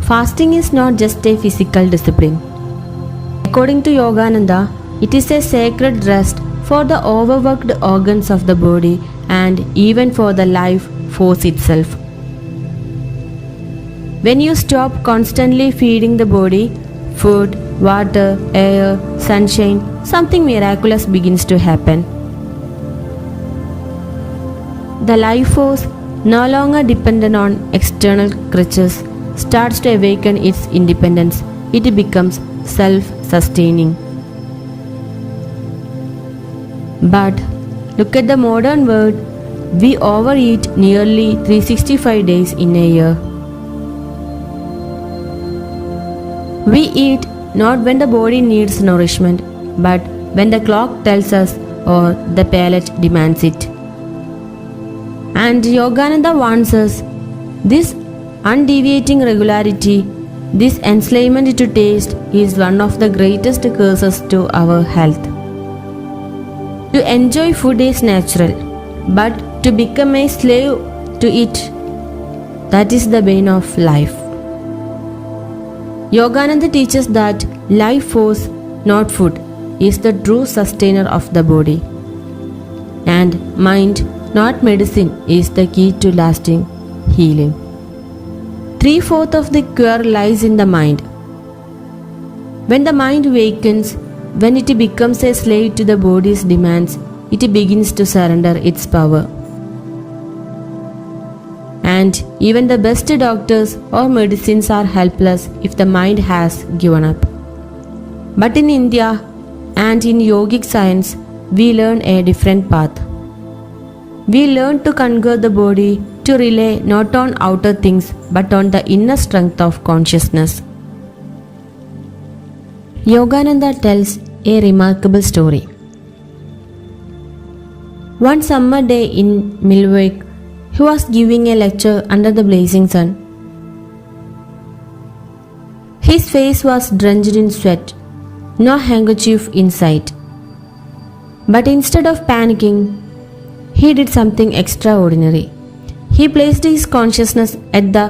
Fasting is not just a physical discipline. According to Yogananda, it is a sacred rest for the overworked organs of the body and even for the life force itself. When you stop constantly feeding the body food, water, air, sunshine, something miraculous begins to happen. The life force, no longer dependent on external crutches, starts to awaken its independence. It becomes self-sustaining. But look at the modern world. We overeat nearly 365 days in a year. We eat not when the body needs nourishment, but when the clock tells us or the palate demands it. And Yogananda warns us, this undeviating regularity, this enslavement to taste is one of the greatest curses to our health. To enjoy food is natural, but to become a slave to it, that is the bane of life. Yogananda teaches that life force, not food, is the true sustainer of the body. And mind, not medicine, is the key to lasting healing. 3/4 of the cure lies in the mind. When the mind wakens, when it becomes a slave to the body's demands, it begins to surrender its power. And even the best doctors or medicines are helpless if the mind has given up. But in India and in yogic science, we learn a different path. We learn to conquer the body, to rely not on outer things but on the inner strength of consciousness. Yogananda tells a remarkable story. One summer day in Milwaukee, he was giving a lecture under the blazing sun. His face was drenched in sweat, no handkerchief in sight. But instead of panicking, he did something extraordinary. He placed his consciousness at the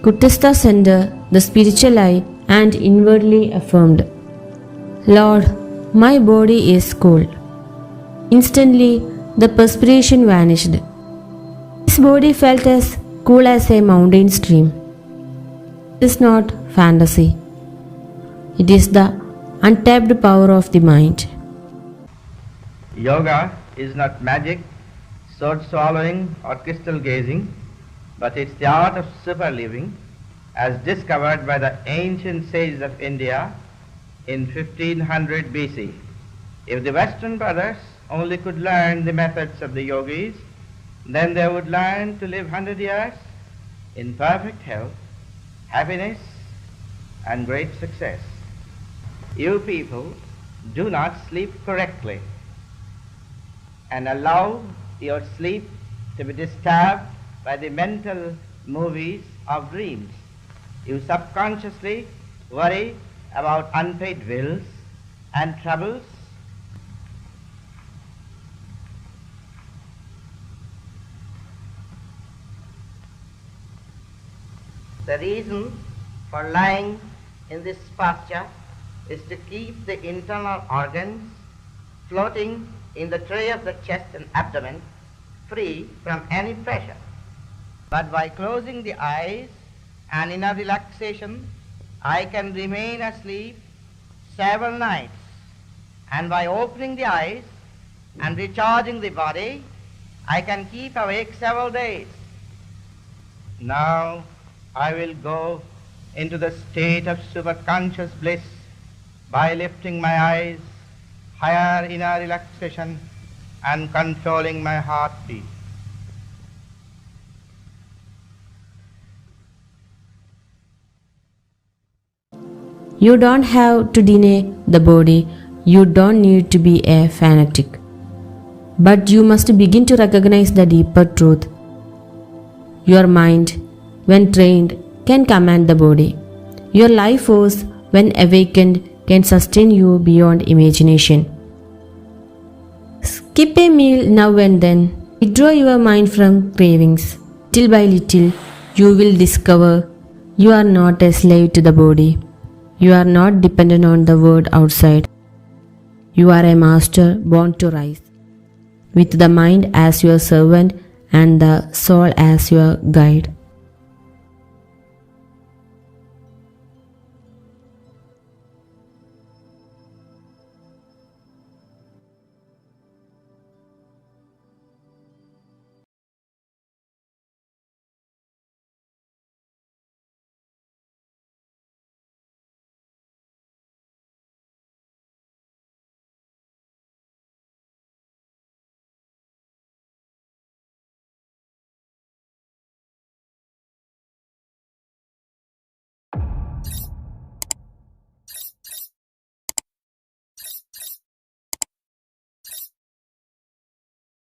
Kutastha center, the spiritual eye, and inwardly affirmed, "Lord, my body is cold." Instantly, the perspiration vanished. His body felt as cool as a mountain stream. It is not fantasy. It is the untapped power of the mind. Yoga is not magic, sword swallowing or crystal gazing, but it's the art of super living as discovered by the ancient sages of India in 1500 BC. If the Western brothers only could learn the methods of the yogis, then they would learn to live 100 years in perfect health, happiness, and great success. You people do not sleep correctly and allow your sleep to be disturbed by the mental movies of dreams. You subconsciously worry about unpaid bills and troubles. The reason for lying in this posture is to keep the internal organs floating in the tray of the chest and abdomen free from any pressure. But by closing the eyes and in a relaxation, I can remain asleep several nights. And by opening the eyes and recharging the body, I can keep awake several days. Now, I will go into the state of superconscious bliss by lifting my eyes higher in a relaxation and controlling my heartbeat. You don't have to deny the body. You don't need to be a fanatic. But you must begin to recognize the deeper truth. Your mind, when trained, can command the body. Your life force, when awakened, can sustain you beyond imagination. Skip a meal now and then. Withdraw your mind from cravings. Little by little, you will discover You are not a slave to the body. You are not dependent on the world outside. You are a master born to rise, with the mind as your servant and the soul as your guide.